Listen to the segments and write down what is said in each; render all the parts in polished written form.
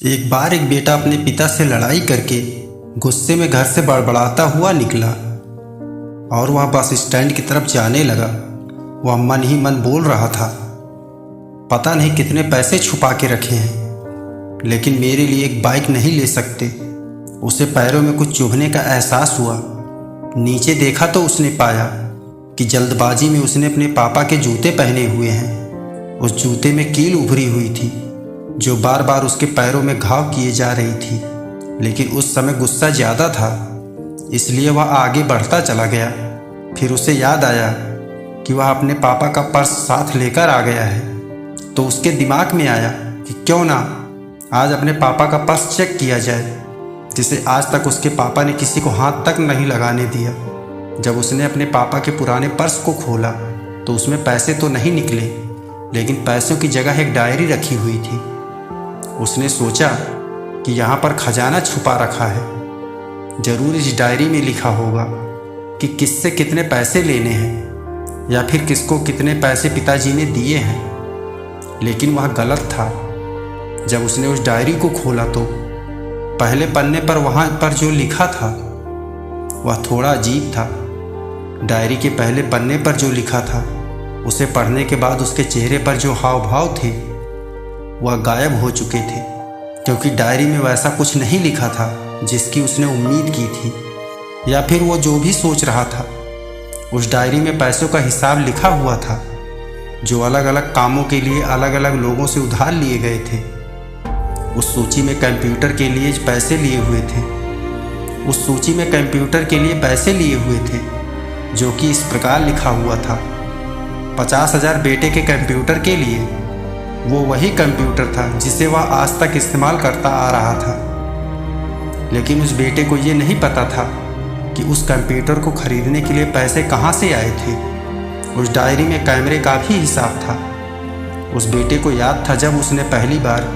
एक बार एक बेटा अपने पिता से लड़ाई करके गुस्से में घर से बड़बड़ाता हुआ निकला और वह बस स्टैंड की तरफ जाने लगा। वह मन ही मन बोल रहा था, पता नहीं कितने पैसे छुपा के रखे हैं, लेकिन मेरे लिए एक बाइक नहीं ले सकते। उसे पैरों में कुछ चुभने का एहसास हुआ। नीचे देखा तो उसने पाया कि जल्दबाजी में उसने अपने पापा के जूते पहने हुए हैं। उस जूते में कील उभरी हुई थी जो बार बार उसके पैरों में घाव किए जा रही थी, लेकिन उस समय गुस्सा ज़्यादा था, इसलिए वह आगे बढ़ता चला गया। फिर उसे याद आया कि वह अपने पापा का पर्स साथ लेकर आ गया है, तो उसके दिमाग में आया कि क्यों ना आज अपने पापा का पर्स चेक किया जाए, जिसे आज तक उसके पापा ने किसी को हाथ तक नहीं लगाने दिया। जब उसने अपने पापा के पुराने पर्स को खोला तो उसमें पैसे तो नहीं निकले, लेकिन पैसों की जगह एक डायरी रखी हुई थी। उसने सोचा कि यहाँ पर खजाना छुपा रखा है, जरूर इस डायरी में लिखा होगा कि किससे कितने पैसे लेने हैं या फिर किसको कितने पैसे पिताजी ने दिए हैं। लेकिन वह गलत था। जब उसने उस डायरी को खोला तो पहले पन्ने पर वहाँ पर जो लिखा था वह थोड़ा अजीब था। डायरी के पहले पन्ने पर जो लिखा था उसे पढ़ने के बाद उसके चेहरे पर जो हाव भाव थे वह गायब हो चुके थे, क्योंकि डायरी में वैसा कुछ नहीं लिखा था जिसकी उसने उम्मीद की थी, या फिर वो जो भी सोच रहा था। उस डायरी में पैसों का हिसाब लिखा हुआ था जो अलग अलग कामों के लिए अलग अलग लोगों से उधार लिए गए थे। उस सूची में कंप्यूटर के लिए पैसे लिए हुए थे। उस सूची में कंप्यूटर के लिए पैसे लिए हुए थे जो कि इस प्रकार लिखा हुआ था, 50,000 बेटे के कंप्यूटर के लिए। वो वही कंप्यूटर था जिसे वह आज तक इस्तेमाल करता आ रहा था, लेकिन उस बेटे को ये नहीं पता था कि उस कंप्यूटर को खरीदने के लिए पैसे कहाँ से आए थे। उस डायरी में कैमरे का भी हिसाब था। उस बेटे को याद था जब उसने पहली बार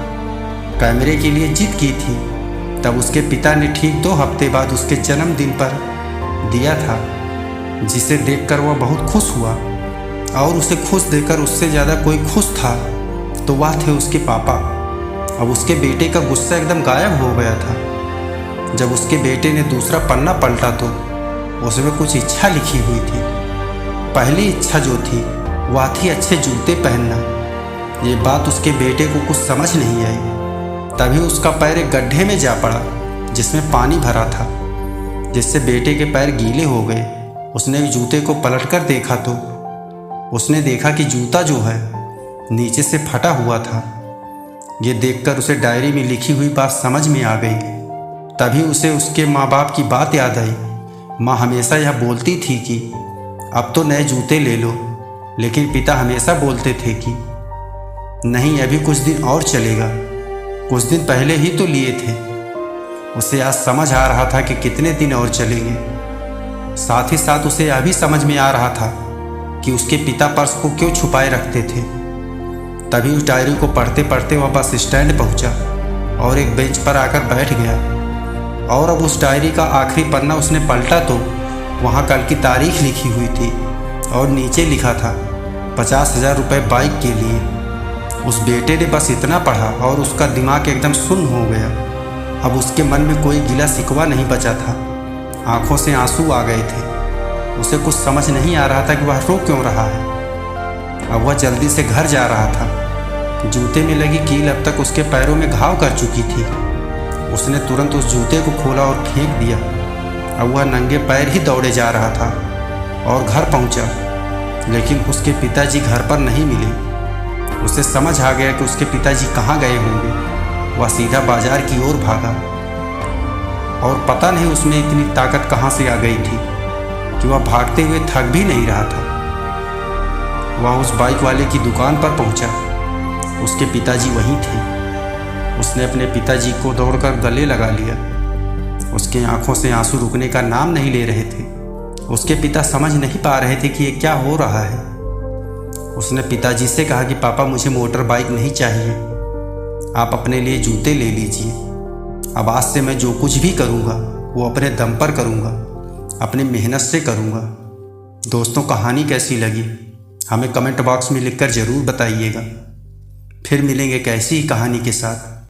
कैमरे के लिए जिद की थी, तब उसके पिता ने ठीक 2 हफ्ते बाद उसके जन्मदिन पर दिया था, जिसे देखकर वह बहुत खुश हुआ। और उसे खुश देखकर उससे ज़्यादा कोई खुश था तो वह थे उसके पापा। अब उसके बेटे का गुस्सा एकदम गायब हो गया था। जब उसके बेटे ने दूसरा पन्ना पलटा तो उसमें कुछ इच्छा लिखी हुई थी। पहली इच्छा जो थी वह थी अच्छे जूते पहनना। ये बात उसके बेटे को कुछ समझ नहीं आई। तभी उसका पैर एक गड्ढे में जा पड़ा जिसमें पानी भरा था, जिससे बेटे के पैर गीले हो गए। उसने जूते को पलटकर देखा तो उसने देखा कि जूता जो है नीचे से फटा हुआ था। ये देखकर उसे डायरी में लिखी हुई बात समझ में आ गई। तभी उसे उसके माँ बाप की बात याद आई। माँ हमेशा यह बोलती थी कि अब तो नए जूते ले लो, लेकिन पिता हमेशा बोलते थे कि नहीं, अभी कुछ दिन और चलेगा, कुछ दिन पहले ही तो लिए थे। उसे आज समझ आ रहा था कि कितने दिन और चलेंगे। साथ ही साथ उसे यह भी समझ में आ रहा था कि उसके पिता पर्स को क्यों छुपाए रखते थे। तभी उस डायरी को पढ़ते पढ़ते वह बस स्टैंड पहुंचा और एक बेंच पर आकर बैठ गया। और अब उस डायरी का आखिरी पन्ना उसने पलटा तो वहाँ कल की तारीख लिखी हुई थी और नीचे लिखा था 50,000 रुपये बाइक के लिए। उस बेटे ने बस इतना पढ़ा और उसका दिमाग एकदम सुन्न हो गया। अब उसके मन में कोई गिला शिकवा नहीं बचा था। आंखों से आंसू आ गए थे। उसे कुछ समझ नहीं आ रहा था कि वह रो क्यों रहा है। अब वह जल्दी से घर जा रहा था। जूते में लगी कील अब तक उसके पैरों में घाव कर चुकी थी। उसने तुरंत उस जूते को खोला और फेंक दिया। अब वह नंगे पैर ही दौड़े जा रहा था और घर पहुंचा, लेकिन उसके पिताजी घर पर नहीं मिले। उसे समझ आ गया कि उसके पिताजी कहाँ गए होंगे। वह सीधा बाजार की ओर भागा और पता नहीं उसमें इतनी ताकत कहाँ से आ गई थी कि वह भागते हुए थक भी नहीं रहा था। वह उस बाइक वाले की दुकान पर पहुंचा। उसके पिताजी वहीं थे। उसने अपने पिताजी को दौड़कर गले लगा लिया। उसके आंखों से आंसू रुकने का नाम नहीं ले रहे थे। उसके पिता समझ नहीं पा रहे थे कि ये क्या हो रहा है। उसने पिताजी से कहा कि पापा, मुझे मोटर बाइक नहीं चाहिए, आप अपने लिए जूते ले लीजिए। अब आज से मैं जो कुछ भी करूँगा वो अपने दम पर करूँगा, अपनी मेहनत से करूँगा। दोस्तों, कहानी कैसी लगी हमें कमेंट बॉक्स में लिखकर ज़रूर बताइएगा। फिर मिलेंगे एक ऐसी ही कहानी के साथ।